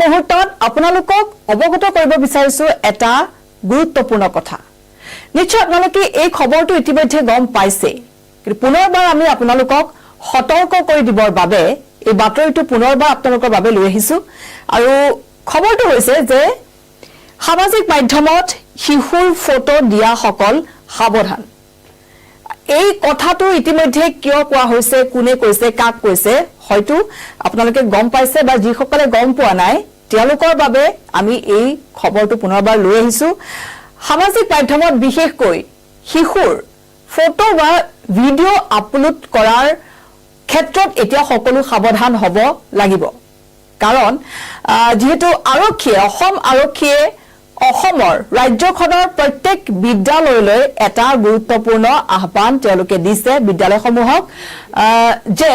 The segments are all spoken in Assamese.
মুহূৰ্তত আপোনালোকক অৱগত কৰিব বিচাৰিছো এটা গুৰুত্বপূৰ্ণ কথা নিশ্চয় আপোনালোকে এই খবৰটো ইতিমধ্যে গম পাইছে কিন্তু পুনৰবাৰ আমি আপোনালোকক সতৰ্ক কৰি দিবৰ বাবে এই বাতৰিটো পুনৰবাৰ আপোনালোকৰ বাবে লৈ আহিছো আৰু খবৰটো হৈছে যে সামাজিক মাধ্যমত শিশুৰ ফটো দিয়া সকল সাৱধান এই কথাটো ইতিমধ্যে কিয় কোৱা হৈছে কোনে কৈছে কাক কৈছে হয়তো আপোনালোকে গম পাইছে বা যি সকলে গম পোৱা নাই তেওঁলোকৰ বাবে আমি এই খবৰটো পুনৰবাৰ লৈ আহিছো সামাজিক মাধ্যমত বিশেষকৈ শিশুৰ ফটো বা ভিডিও আপলোড কৰাৰ ক্ষেত্ৰত এতিয়া সকলো সাৱধান হ'ব লাগিব কাৰণ যেহেতু অসম আৰক্ষীয়ে অসমৰ ৰাজ্যখনৰ প্ৰত্যেক বিদ্যালয়লৈ এটা গুৰুত্বপূৰ্ণ আহ্বান তেওঁলোকে দিছে বিদ্যালয়সমূহক যে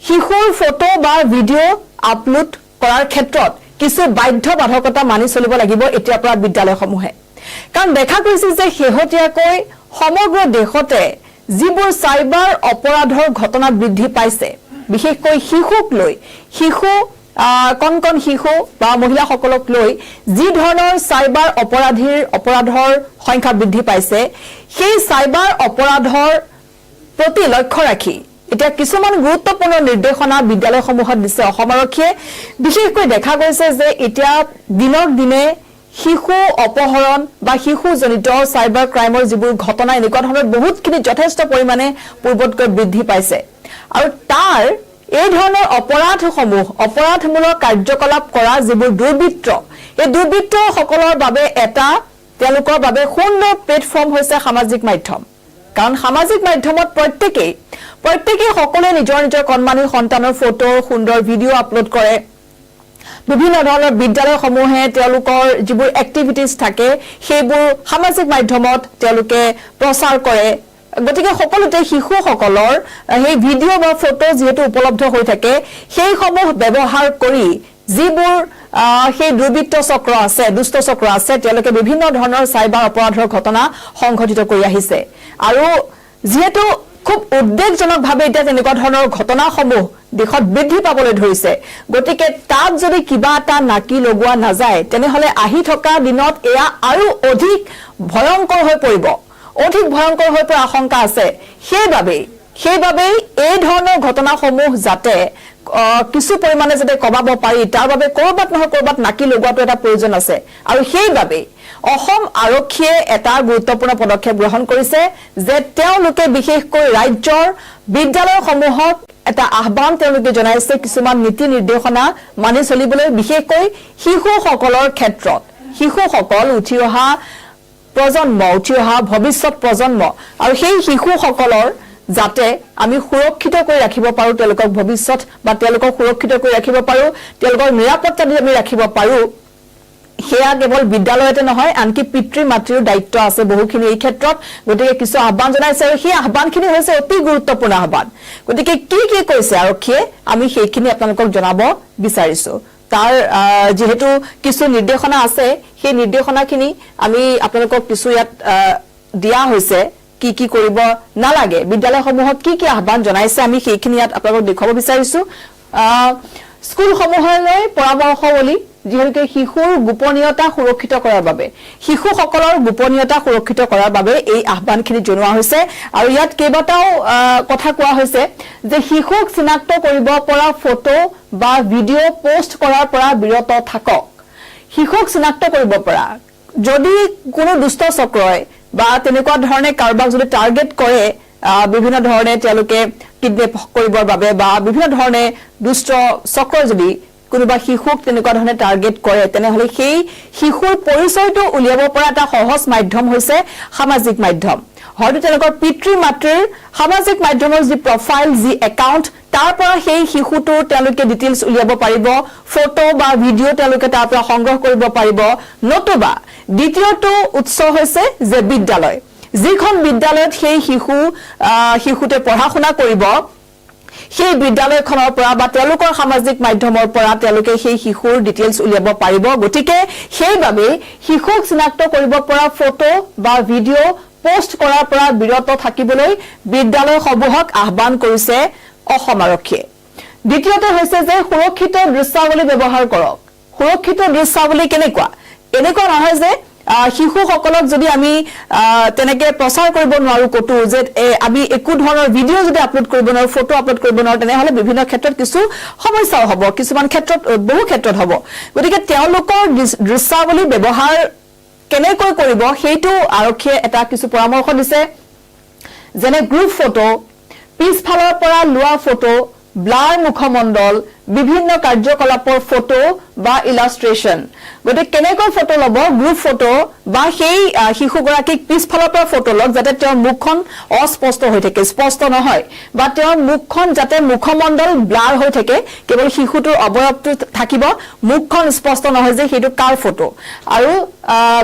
শিশুৰ ফটো বা ভিডিও আপলোড কৰাৰ ক্ষেত্ৰত কিছু বাধ্যবাধকতা মানি চলিব লাগিব এতিয়াৰ পৰা বিদ্যালয়সমূহে কাৰণ দেখা গৈছে যে শেহতীয়াকৈ সমগ্ৰ দেশতে যিবোৰ সাইবাৰ অপৰাধৰ ঘটনা বৃদ্ধি পাইছে বিশেষকৈ শিশুক লৈ কণ শিশু বা মহিলাসকলক লৈ যি ধৰণৰ সাইবাৰ অপৰাধৰ সংখ্যা বৃদ্ধি পাইছে সেই সাইবাৰ অপৰাধৰ প্ৰতি লক্ষ্য ৰাখি এতিয়া কিছুমান গুৰুত্বপূৰ্ণ নিৰ্দেশনা বিদ্যালয়সমূহত দিছে অসম আৰক্ষীয়ে বিশেষকৈ দেখা গৈছে যে এতিয়া দিনক দিনে শিশু অপহৰণ বা শিশুজনিত সাইবাৰ ক্ৰাইমৰ যিবোৰ ঘটনা এনেকুৱা ধৰণৰ বহুতখিনি যথেষ্ট পৰিমাণে পূৰ্বতকৈ বৃদ্ধি পাইছে আৰু তাৰ এই ধৰণৰ অপৰাধমূলক কাৰ্যকলাপ কৰা যিবোৰ দুৰ্বৃত্ত এই দুৰ্বৃত্ত সকলৰ বাবে তেওঁলোকৰ বাবে সুন্দৰ প্লেটফৰ্ম হৈছে সামাজিক মাধ্যম কাৰণ সামাজিক মাধ্যমত প্ৰত্যেকেই সকলোৱে নিজৰ কণমানি সন্তানৰ ফটো সুন্দৰ ভিডিও আপলোড কৰে বিভিন্ন ধৰণৰ বিদ্যালয়সমূহে তেওঁলোকৰ যিবোৰ এক্টিভিটিজ থাকে সেইবোৰ সামাজিক মাধ্যমত তেওঁলোকে প্ৰচাৰ কৰে গতিকে সকলোতে শিশুসকলৰ সেই ভিডিও বা ফটো যেহেতু উপলব্ধ হৈ থাকে সেই সমূহ ব্যৱহাৰ কৰি যিবোৰ সেই দুৰ্বৃত্ত চক্ৰ আছে দুষ্ট চক্ৰ আছে তেওঁলোকে বিভিন্ন ধৰণৰ সাইবাৰ অপৰাধৰ ঘটনা সংঘটিত কৰি আহিছে আৰু যেহেতু খুব উদ্বেগজনকভাৱে এতিয়া তেনেকুৱা ধৰণৰ ঘটনাসমূহ দেশত বৃদ্ধি পাবলৈ ধৰিছে গতিকে তাত যদি কিবা এটা নাকি লগোৱা নাযায় তেনেহলে আহি থকা দিনত এয়া আৰু অধিক ভয়ংকৰ হৈ পৰিব আশংকা আছে সেইবাবেই এই ধৰণৰ ঘটনাসমূহ যাতে কিছু পৰিমাণে যাতে কমাব পাৰি তাৰ বাবে কৰবাত নহয় কৰবাত নাকি লগোৱাটো এটা প্ৰয়োজন আছে আৰু সেইবাবেই অসম আৰক্ষীয়ে এটা গুৰুত্বপূৰ্ণ পদক্ষেপ গ্ৰহণ কৰিছে যে তেওঁলোকে বিশেষকৈ ৰাজ্যৰ বিদ্যালয়সমূহক এটা আহ্বান তেওঁলোকে জনাইছে কিছুমান নীতি নিৰ্দেশনা মানি চলিবলৈ বিশেষকৈ শিশুসকলৰ ক্ষেত্ৰত শিশুসকল উঠি অহা ভৱিষ্যত প্ৰজন্ম আৰু সেই শিশুসকলৰ যাতে আমি সুৰক্ষিত কৰি ৰাখিব পাৰো তেওঁলোকক ভৱিষ্যত বা তেওঁলোকক সুৰক্ষিত কৰি ৰাখিব পাৰো তেওঁলোকৰ নিৰাপত্তা দি আমি ৰাখিব পাৰো সেয়া কেৱল বিদ্যালয়তে নহয় আনকি পিতৃ মাতৃৰ দায়িত্ব আছে বহুখিনি এই ক্ষেত্ৰত গতিকে কিছু আহ্বান জনাইছে আৰু সেই আহ্বানখিনি হৈছে অতি গুৰুত্বপূৰ্ণ আহ্বান গতিকে কি কৈছে আৰক্ষীয়ে আমি সেইখিনি আপোনালোকক জনাব বিচাৰিছো তাৰ যেহেতু কিছু নিৰ্দেশনা আছে সেই নিৰ্দেশনাখিনি আমি আপোনালোকক কিছু ইয়াত দিয়া হৈছে কি কৰিব নালাগে বিদ্যালয়সমূহত কি আহ্বান জনাইছে আমি সেইখিনি ইয়াত আপোনালোকক দেখুৱাব বিচাৰিছো স্কুলসমূহলৈ পৰামৰ্শৱলী যিহেতু শিশুৰ গোপনীয়তা সুৰক্ষিত কৰাৰ বাবে শিশুসকলৰ গোপনীয়তা সুৰক্ষিত কৰাৰ বাবে এই আহ্বানখিনি জনোৱা হৈছে আৰু ইয়াত কেইবাটাও কথা কোৱা হৈছে যে শিশুক চিনাক্ত কৰিব পৰা ফটো বা ভিডিও পোষ্ট কৰাৰ পৰা বিৰত থাকক শিশুক চিনাক্ত কৰিব পৰা যদি কোনো দুষ্ট চক্ৰই বা তেনেকুৱা ধৰণে কাৰোবাক যদি টাৰ্গেট কৰে বিভিন্ন ধৰণে তেওঁলোকে কিডনেপ কৰিবৰ বাবে বা বিভিন্ন ধৰণে দুষ্ট চক্ৰ যদি কোনোবা শিশুক তেনেকুৱা ধৰণে টাৰ্গেট কৰে তেনেহলে সেই শিশুৰ পৰিচয়টো উলিয়াব পৰা এটা সহজ মাধ্যম হৈছে সামাজিক মাধ্যম হয়তো তেওঁলোকৰ পিতৃ মাতৃৰ সামাজিক মাধ্যমৰ যি প্ৰফাইল যি একাউণ্ট তাৰ পৰা সেই শিশুটোৰ তেওঁলোকে ডিটেইলছ উলিয়াব পাৰিব ফটো বা ভিডিও তেওঁলোকে তাৰ পৰা সংগ্ৰহ কৰিব পাৰিব নতুবা দ্বিতীয়টো উৎস হৈছে যে বিদ্যালয় যিখন বিদ্যালয়ত সেই শিশুতে পঢ়া শুনা কৰিব সেই বিদ্যালয়খনৰ পৰা বা তেওঁলোকৰ সামাজিক মাধ্যমৰ পৰা তেওঁলোকে সেই শিশুৰ ডিটেইলছ উলিয়াব পাৰিব গতিকে সেইভাবে শিশুক চিনাক্ত কৰিব পৰা ফটো বা ভিডিও পোষ্ট কৰাৰ পৰা বিৰত থাকিবলৈ বিদ্যালয়সমূহক আহ্বান কৰিছে অসম আৰক্ষীয়ে দ্বিতীয়তে হৈছে যে সুৰক্ষিত দৃশ্যাৱলী ব্যৱহাৰ কৰক সুৰক্ষিত দৃশ্যাৱলী কেনেকুৱা এনেকুৱা নহয় যে শিশুসকলক যদি আমি তেনেকে প্ৰচাৰ কৰিব নোৱাৰো কতো যে আমি একো ধৰণৰ ভিডিঅ' যদি আপলোড কৰিব নোৱাৰো ফটো আপলোড কৰিব নোৱাৰো তেনেহলে বিভিন্ন ক্ষেত্ৰত কিছু সমস্যাও হ'ব কিছুমান ক্ষেত্ৰত বহু ক্ষেত্ৰত হ'ব গতিকে তেওঁলোকৰ দৃশ্যাৱলী ব্যৱহাৰ কেনেকৈ কৰিব সেইটো আৰক্ষীয়ে এটা কিছু পৰামৰ্শ দিছে যেনে গ্ৰুপ ফটো পিছফালৰ পৰা লোৱা ফটো ব্লাৰ মুখমণ্ডল বিভিন্ন কাৰ্যকলাপৰ ফটো বা ইলাষ্ট্ৰেচন গতে কেনেকৈ ফটো লব গ্ৰুপ ফটো বা সেই শিশুগৰাকীক পিছফালৰ পৰা ফটো লওক যাতে তেওঁৰ মুখখন অস্পষ্ট হৈ থাকে স্পষ্ট নহয় বা তেওঁৰ মুখখন যাতে মুখমণ্ডল ব্লাৰ হৈ থাকে কেৱল শিশুটোৰ অৱয়ৱটো থাকিব মুখখন স্পষ্ট নহয় যে সেইটো কাৰ ফটো আৰু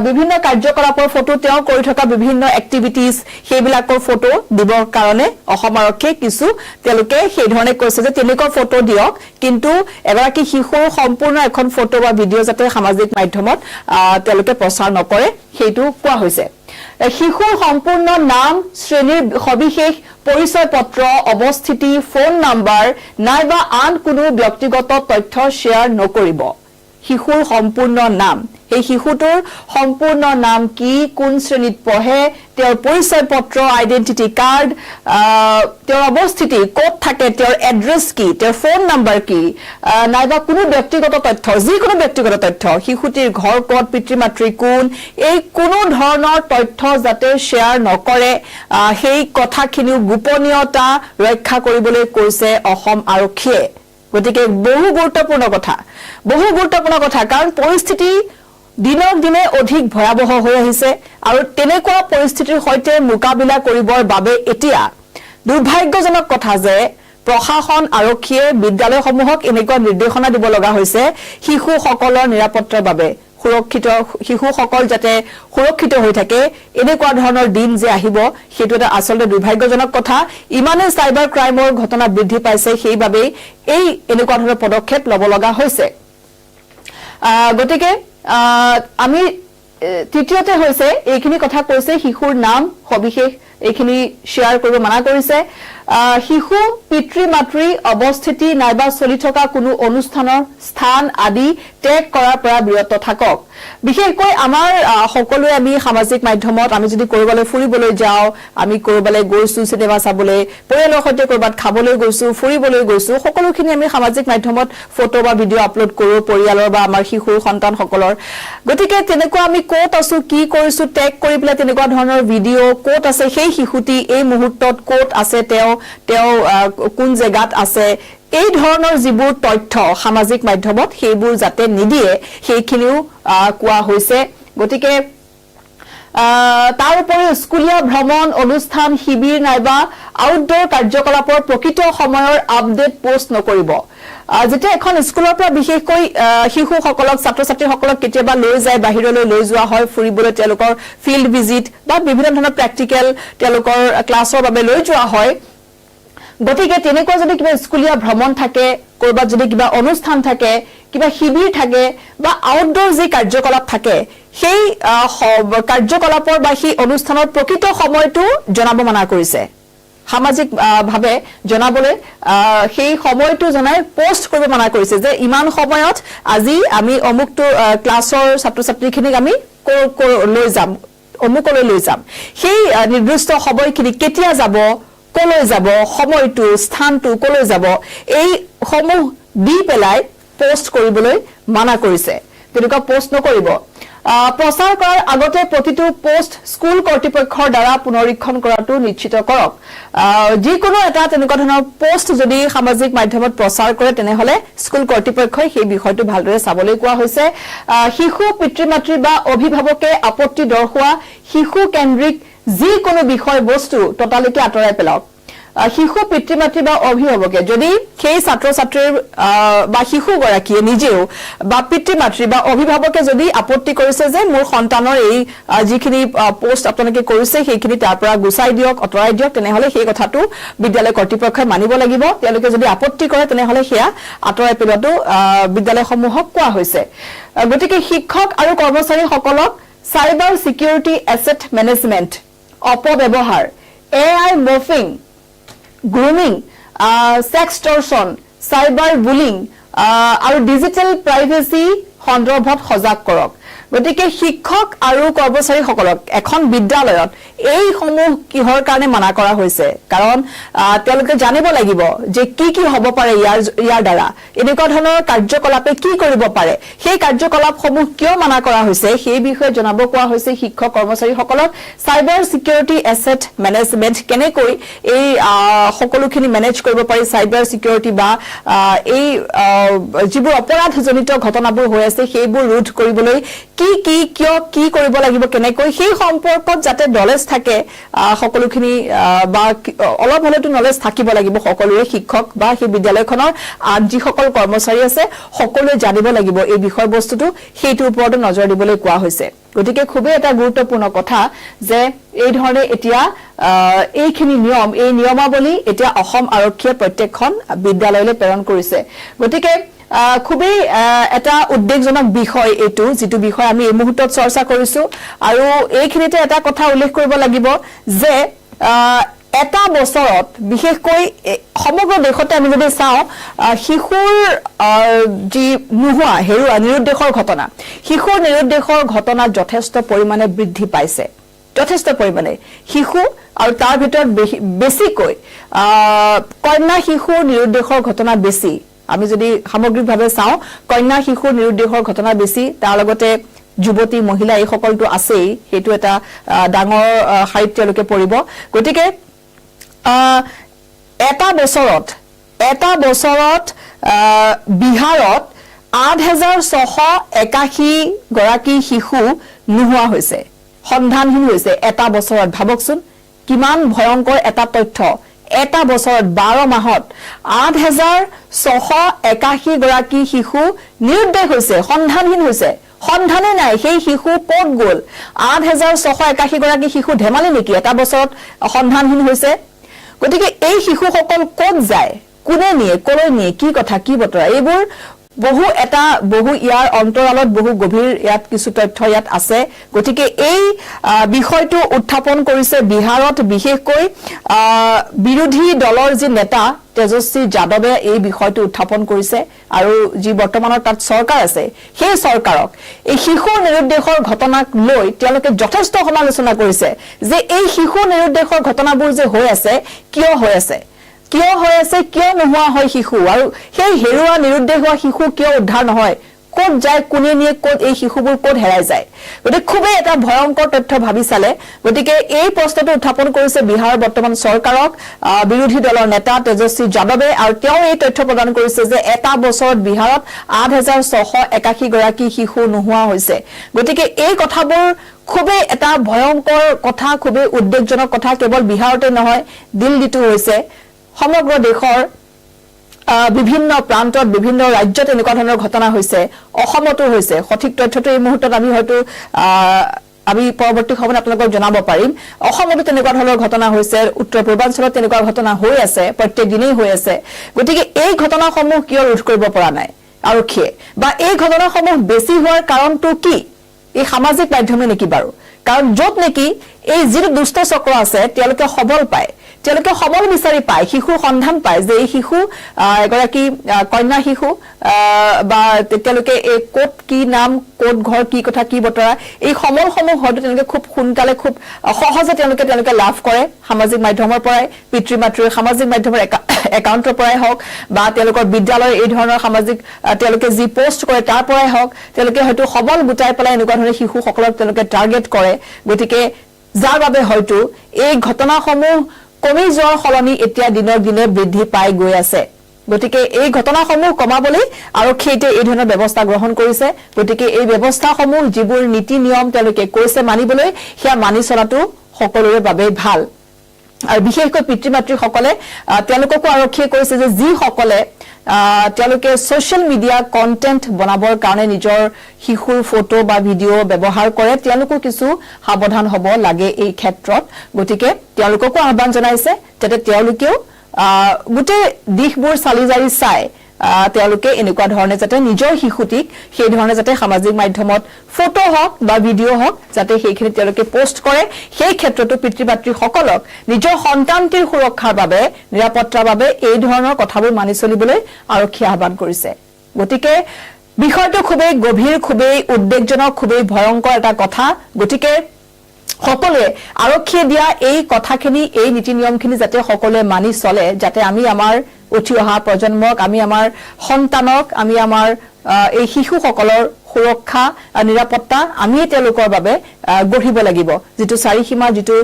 বিভিন্ন কাৰ্যকলাপৰ ফটো তেওঁ কৰি থকা বিভিন্ন এক্টিভিটিজ সেইবিলাকৰ ফটো দিবৰ কাৰণে অসম আৰক্ষীয়ে কিছু তেওঁলোকে সেই ধৰণে কৈছে যে তেনেকুৱা ফটো দিয়ক কিন্তু এগৰাকী শিশুৰ সম্পূৰ্ণ এখন ফটো বা ভিডিঅ' যাতে সামাজিক মাধ্যমত তেওঁলোকে প্ৰচাৰ নকৰে সেইটো কোৱা হৈছে শিশুৰ সম্পূৰ্ণ নাম শ্ৰেণীৰ সবিশেষ পৰিচয় পত্ৰ অৱস্থিতি ফোন নাম্বাৰ নাইবা আন কোনো ব্যক্তিগত তথ্য শ্বেয়াৰ নকৰিব শিশুৰ সম্পূৰ্ণ নাম এই শিশুটোৰ সম্পূৰ্ণ নাম কি কোন শ্ৰেণীত পঢ়ে তেওঁৰ পৰিচয় পত্ৰ আইডেন্টিটি কাৰ্ড তেওঁৰ অৱস্থিতি ক'ত থাকে তেওঁৰ এড্ৰেছ কি তেওঁৰ ফোন নাম্বাৰ কি নাইবা কোনো ব্যক্তিগত তথ্য যিকোনো ব্যক্তিগত তথ্য শিশুটিৰ ঘৰ ক'ত পিতৃ মাতৃ কোন এই কোনো ধৰণৰ তথ্য যাতে শ্বেয়াৰ নকৰে সেই কথাখিনিও গোপনীয়তা ৰক্ষা কৰিবলৈ কৈছে অসম আৰক্ষীয়ে গতিকে বহু গুৰুত্বপূৰ্ণ কথা কাৰণ পৰিস্থিতি দিনক দিনে অধিক ভয়াবহ হৈ আহিছে আৰু তেনেকুৱা পৰিস্থিতিৰ সৈতে মোকাবিলা কৰিবৰ বাবে এতিয়া দুৰ্ভাগ্যজনক কথা যে প্ৰশাসন আৰক্ষীয়ে বিদ্যালয়সমূহক এনেকুৱা নিৰ্দেশনা দিব লগা হৈছে শিশুসকলৰ নিৰাপত্তাৰ বাবে সুৰক্ষিত শিশুসকল যাতে সুৰক্ষিত হৈ থাকে এনেকুৱা ধৰণৰ দিন যে আহিব সেইটো এটা আচলতে দুৰ্ভাগ্যজনক কথা ইমানে সাইবাৰ ক্ৰাইমৰ ঘটনা বৃদ্ধি পাইছে সেইবাবে এই এনেকুৱা ধৰণৰ পদক্ষেপ ল'ব লগা হৈছে গতিকে আমি তৃতীয়তে হৈছে এইখিনি কথা কৈছে শিশুৰ নাম সবিশেষ এইখিনি শ্বেয়াৰ কৰিব মানা কৰিছে শিশু পিতৃ মাতৃ অৱস্থিতি নাইবা চলি থকা কোনো অনুষ্ঠানৰ স্থান আদি টেগ কৰাৰ পৰা বিৰত থাকক বিশেষকৈ আমাৰ সকলোৱে আমি সামাজিক মাধ্যমত আমি যদি কৰবালৈ ফুৰিবলৈ যাওঁ আমি কৰবালৈ গৈছো সিনেমা চাবলৈ পৰিয়ালৰ সৈতে কৰবাত খাবলৈ গৈছো ফুৰিবলৈ গৈছো সকলোখিনি আমি সামাজিক মাধ্যমত ফটো বা ভিডিঅ' আপলোড কৰো পৰিয়ালৰ বা আমাৰ শিশুৰ সন্তানসকলৰ গতিকে তেনেকুৱা আমি ক'ত আছো কি কৰিছো টেগ কৰি পেলাই তেনেকুৱা ধৰণৰ ভিডিঅ' ক'ত আছে সেই শিশুটি এই মুহূৰ্তত ক'ত আছে তেওঁ কোন জেগাত আছে এই ধৰণৰ যিবোৰ তথ্য সামাজিক মাধ্যমত সেইবোৰ যাতে নিদিয়ে সেইখিনিও কোৱা হৈছে গতিকে তাৰ উপৰিও স্কুলীয়া ভ্ৰমণ অনুষ্ঠান শিবিৰ নাইবা আউটডোৰ কাৰ্যকলাপৰ প্ৰকৃত সময়ৰ আপডেট পোষ্ট নকৰিব যেতিয়া এখন স্কুলৰ পৰা বিশেষকৈ শিশুসকলক ছাত্ৰ ছাত্ৰীসকলক কেতিয়াবা লৈ যায় বাহিৰলৈ লৈ যোৱা হয় ফুৰিবলৈ তেওঁলোকৰ ফিল্ড ভিজিট বা বিভিন্ন ধৰণৰ প্ৰেক্টিকেল তেওঁলোকৰ ক্লাছৰ বাবে লৈ যোৱা হয় গতিকে তেনেকুৱা যদি কিবা স্কুলীয়া ভ্ৰমণ থাকে কৰবাত যদি কিবা অনুষ্ঠান থাকে কিবা শিবিৰ থাকে বা আউটডোৰ যি কাৰ্যকলাপ থাকে সেই কাৰ্যকলাপৰ বা সেই অনুষ্ঠানৰ প্ৰকৃত সময়টো জনাব মানা কৰিছে সামাজিক ভাৱে জনাবলৈ সেই সময়টো জনাই পোষ্ট কৰিব মানা কৰিছে যে ইমান সময়ত আজি আমি অমুকটো ক্লাছৰ ছাত্ৰ ছাত্ৰীখিনিক আমি লৈ যাম অমুকলৈ লৈ যাম সেই নিৰ্দিষ্ট সময়খিনি কেতিয়া যাব কলৈ যাব সময়টো স্থানটো কলৈ যাব এই সমূহ দি পেলাই পোষ্ট কৰিবলৈ মানা কৰিছে তেনেকুৱা পোষ্ট নকৰিব প্ৰচাৰ কৰাৰ আগতে প্ৰতিটো পোষ্ট স্কুল কৰ্তৃপক্ষৰ দ্বাৰা পুনৰীক্ষণ কৰাটো নিশ্চিত কৰক যিকোনো এটা তেনেকুৱা ধৰণৰ পোষ্ট যদি সামাজিক মাধ্যমত প্ৰচাৰ কৰে তেনেহলে স্কুল কৰ্তৃপক্ষই সেই বিষয়টো ভালদৰে চাবলৈ কোৱা হৈছে শিশু পিতৃ মাতৃ বা অভিভাৱকে আপত্তি দৰ্শোৱা শিশু কেন্দ্ৰিক যিকোনো বিষয় বস্তু ততালিকে আঁতৰাই পেলাওক শিশু পিতৃ মাতৃ বা অভিভাৱকে যদি সেই ছাত্ৰ ছাত্ৰীৰ বা শিশুগৰাকীয়ে নিজেও বা পিতৃ মাতৃ বা অভিভাৱকে যদি আপত্তি কৰিছে যে মোৰ সন্তানৰ এই যিখিনি পোষ্ট আপোনালোকে কৰিছে সেইখিনি তাৰ পৰা গুচাই দিয়ক আঁতৰাই দিয়ক তেনেহলে সেই কথাটো বিদ্যালয় কৰ্তৃপক্ষই মানিব লাগিব তেওঁলোকে যদি আপত্তি কৰে তেনেহলে সেয়া আঁতৰাই পেলোৱাটো বিদ্যালয়সমূহক কোৱা হৈছে গতিকে শিক্ষক আৰু কৰ্মচাৰীসকলক সাইবাৰ সিকিউৰিটি এছেট মেনেজমেন্ট অপব্যৱহাৰ AI morphing grooming সেক্সটৰ্শন cyber bullying আৰু ডিজিটেল প্ৰাইভেচি সন্দৰ্ভত সজাগ কৰক গতিকে শিক্ষক আৰু কৰ্মচাৰীসকলক এখন বিদ্যালয়ত এই সমূহ কিহৰ কাৰণে মানা কৰা হৈছে কাৰণ তেওঁলোকে জানিব লাগিব যে কি হ'ব পাৰে ইয়াৰ দ্বাৰা এনেকুৱা ধৰণৰ কাৰ্যকলাপে কি কৰিব পাৰে সেই কাৰ্যকলাপসমূহ কিয় মানা কৰা হৈছে সেই বিষয়ে জনাব কোৱা হৈছে শিক্ষক কৰ্মচাৰীসকলক সাইবাৰ সিকিউৰিটি এছেট মেনেজমেন্ট কেনেকৈ এই সকলোখিনি মেনেজ কৰিব পাৰি সাইবাৰ সিকিউৰিটি বা এই যিবোৰ অপৰাধজনিত ঘটনাবোৰ হৈ আছে সেইবোৰ ৰোধ কৰিবলৈ কি কৰিব লাগিব কেনেকৈ সেই সম্পৰ্কত যাতে নলেজ থাকে সকলোখিনি বা অলপ হলেতো নলেজ থাকিব লাগিব সকলোৰে শিক্ষক বা সেই বিদ্যালয়খনৰ যিসকল কৰ্মচাৰী আছে সকলোৱে জানিব লাগিব এই বিষয়বস্তুটো সেইটোৰ ওপৰত নজৰ দিবলৈ কোৱা হৈছে গতিকে খুবেই এটা গুৰুত্বপূৰ্ণ কথা যে এই ধৰণে এতিয়া এইখিনি এই নিয়মাৱলী এতিয়া অসম আৰক্ষীয়ে প্ৰত্যেকখন বিদ্যালয়লৈ প্ৰেৰণ কৰিছে গতিকে খুবেই এটা উদ্বেগজনক বিষয় এইটো যেটো বিষয় আমি এই মুহূৰ্তত চৰ্চা কৰিছো আৰু এইখিনিতে এটা কথা উল্লেখ কৰিব লাগিব যে এটা বছৰত বিশেষকৈ সমগ্ৰ দেশতে আমি যদি চাওঁ শিশুৰ যি হেৰুৱা নিৰুদ্দেশৰ ঘটনা শিশুৰ নিৰুদ্দেশৰ ঘটনা যথেষ্ট পৰিমাণে বৃদ্ধি পাইছে যথেষ্ট পৰিমাণে শিশু আৰু তাৰ ভিতৰত বেছিকৈ কন্যা শিশুৰ নিৰুদ্দেশৰ ঘটনা বেছি আমি যদি সামগ্ৰিকভাৱে চাওঁ কন্যা শিশুৰ নিৰুদ্দেশৰ ঘটনা বেছি তাৰ লগতে যুৱতী মহিলা এই সকলটো আছেই হেতু এটা ডাঙৰ সাহিত্যলৈকে পৰিব গতিকে এটা বছৰত বিহাৰত 8681 গৰাকী শিশু নোহোৱা হৈছে সন্ধানহীন হৈছে এটা বছৰত ভাবকচোন কিমান ভয়ংকৰ এটা তথ্য এটা বছৰত 12 মাহত 8681 গৰাকী শিশু নিৰুদ্দেশ হৈছে সন্ধানহীন হৈছে সন্ধানে নাই সেই শিশু ক'ত গ'ল 8681 গৰাকী শিশু ধেমালি নেকি এটা বছৰত সন্ধানহীন হৈছে গতিকে এই শিশুসকল ক'ত যায় কোনে নিয়ে কলৈ নিয়ে কি কথা কি বতৰা এইবোৰ বহু ইয়াৰ অন্তৰালত বহু গভীৰ ইয়াত কিছু তথ্য ইয়াত আছে গতিকে এই বিষয়টো উত্থাপন কৰিছে বিহাৰত বিশেষকৈ বিৰোধী দলৰ যি নেতা তেজস্বী যাদৱে এই বিষয়টো উত্থাপন কৰিছে আৰু যি বৰ্তমানৰ তাত চৰকাৰ আছে সেই চৰকাৰক এই শিশু নিৰুদ্দেশৰ ঘটনাক লৈ তেওঁলোকে যথেষ্ট সমালোচনা কৰিছে যে এই শিশু নিৰুদ্দেশৰ ঘটনাবোৰ যে হৈ আছে কিয় নোহোৱা হয় শিশু আৰু সেই হেৰুৱা নিৰুদ্দেশ হোৱা শিশু কিয় উদ্ধাৰ নহয় ক'ত যায় কোনে নিয়ে ক'ত এই শিশুবোৰ ক'ত হেৰাই যায় গতিকে খুবেই এটা ভয়ংকৰ তথ্য ভাবি চালে গতিকে এই প্ৰশ্নটো উত্থাপন কৰিছে বিহাৰৰ বৰ্তমান চৰকাৰক বিৰোধী দলৰ নেতা তেজস্বী যাদৱে আৰু তেওঁ এই তথ্য প্ৰদান কৰিছে যে এটা বছৰত বিহাৰত 8681 গৰাকী শিশু নোহোৱা হৈছে গতিকে এই কথাবোৰ খুবেই এটা ভয়ংকৰ কথা খুবেই উদ্বেগজনক কথা কেৱল বিহাৰতে নহয় দিল্লীতো হৈছে সমগ্ৰ দেশৰ বিভিন্ন প্ৰান্তত বিভিন্ন ৰাজ্যত এনেকুৱা ধৰণৰ ঘটনা হৈছে অসমতো হৈছে সঠিক তথ্যটো এই মুহূৰ্তত আমি পৰৱৰ্তী সময়ত আপোনালোকক জনাব পাৰিম অসমতো তেনেকুৱা ধৰণৰ ঘটনা হৈছে উত্তৰ পূৰ্বাঞ্চলত তেনেকুৱা ঘটনা হৈ আছে প্ৰত্যেক দিনেই হৈ আছে গতিকে এই ঘটনাসমূহ কিয় ৰোধ কৰিব পৰা নাই আৰক্ষীয়ে বা এই ঘটনাসমূহ বেছি হোৱাৰ কাৰণটো কি এই সামাজিক মাধ্যমে নেকি বাৰু কাৰণ য'ত নেকি এই যিটো দুষ্ট চক্ৰ আছে তেওঁলোকে সবল পায় তেওঁলোকে সবল বিচাৰি পায় শিশুৰ সন্ধান পায় যে এই শিশু এগৰাকী কন্যা শিশু বা তেওঁলোকে এই কোট কি নাম কোট ঘৰ কি কথা কি বতৰা এই সমলসমূহ হয়তো তেওঁলোকে খুব সোনকালে খুব সহজে তেওঁলোকে লাভ কৰে সামাজিক মাধ্যমৰ পৰাই পিতৃ মাতৃৰ সামাজিক মাধ্যমৰ একাউণ্টৰ পৰাই হওক বা তেওঁলোকৰ বিদ্যালয়ৰ এই ধৰণৰ সামাজিক তেওঁলোকে যি পোষ্ট কৰে তাৰ পৰাই হওক তেওঁলোকে হয়তো সবল গোটাই পেলাই এনেকুৱা ধৰণৰ শিশুসকলক তেওঁলোকে টাৰ্গেট কৰে গতিকে যাৰ বাবে হয়তো এই ঘটনাসমূহ কমি যোৱাৰ সলনি এতিয়া দিনৰ দিনে বৃদ্ধি পাই গৈ আছে গতিকে এই ঘটনাসমূহ কমাবলৈ আৰক্ষীয়ে এই ধৰণৰ ব্যৱস্থা গ্ৰহণ কৰিছে গতিকে এই ব্যৱস্থাসমূহ যিবোৰ নীতি নিয়ম তেওঁলোকে কৈছে মানিবলৈ সেয়া মানি চলাটো সকলোৰে বাবে ভাল আৰু বিশেষকৈ পিতৃ মাতৃসকলে তেওঁলোককো আৰক্ষীয়ে কৈছে যে যিসকলে তেওঁলোকে সোশ্যাল মিডিয়া কন্টেন্ট বনাবৰ কাৰণে নিজৰ শিশুৰ ফটো বা ভিডিও ব্যৱহাৰ কৰে তেওঁলোকো কিছু সাৱধান হ'ব লাগে এই ক্ষেত্ৰত গতিকে তেওঁলোককো আহ্বান জনাইছে যাতে তেওঁলোকেও গুটে দিশবোৰ চালি জাৰি চাই তেওঁলোকে এনেকুৱা ধৰণে যাতে নিজৰ শিশুটিক সেই ধৰণে যাতে সামাজিক মাধ্যমত ফটো হওক বা ভিডিও হওক যাতে সেইখিনি তেওঁলোকে পোষ্ট কৰে সেই ক্ষেত্ৰতো পিতৃ মাতৃ সকলক নিজৰ সন্তানটিৰ সুৰক্ষাৰ বাবে নিৰাপত্তাৰ বাবে এই ধৰণৰ কথাবোৰ মানি চলিবলৈ আৰক্ষী আহ্বান কৰিছে গতিকে বিষয়টো খুবেই গভীৰ খুবেই উদ্বেগজনক খুবেই ভয়ংকৰ এটা কথা গতিকে সকলোৱে আৰক্ষীয়ে দিয়া এই কথাখিনি এই নীতি নিয়মখিনি যাতে সকলোৱে মানি চলে যাতে আমি আমাৰ উঠি অহা প্ৰজন্মক আমি আমাৰ সন্তানক আমি আমাৰ এই শিশুসকলৰ সুৰক্ষা নিৰাপত্তা আমি তেওঁলোকৰ বাবে গঢ়িব লাগিব যেটো চাৰিসীমা যেটো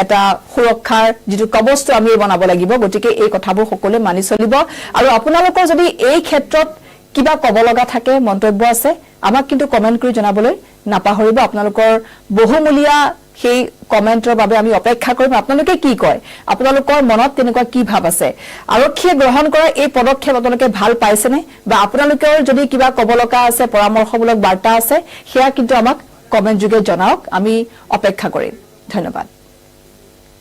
এটা সুৰক্ষাৰ যেটো কবচটো আমি বনাব লাগিব গতিকে এই কথাবোৰ সকলোৱে মানি চলিব আৰু আপোনালোকৰ যদি এই ক্ষেত্ৰত কিবা কব লগা থাকে মন্তব্য আছে আমাক কিন্তু কমেন্ট কৰি জনাবলৈ নাপাহৰিব আপোনালোকৰ বহুমূলীয়া সেই কমেন্টৰ বাবে আমি অপেক্ষা কৰিম আপোনালোকে কি কয় আপোনালোকৰ মনত তেনেকুৱা কি ভাব আছে আৰক্ষীয়ে গ্ৰহণ কৰা এই পদক্ষেপ আপোনালোকে ভাল পাইছেনে বা আপোনালোকৰ যদি কিবা কব লগা আছে পৰামৰ্শমূলক বাৰ্তা আছে সেয়া কিন্তু আমাক কমেন্ট যোগে জনাওক আমি অপেক্ষা কৰিম ধন্যবাদ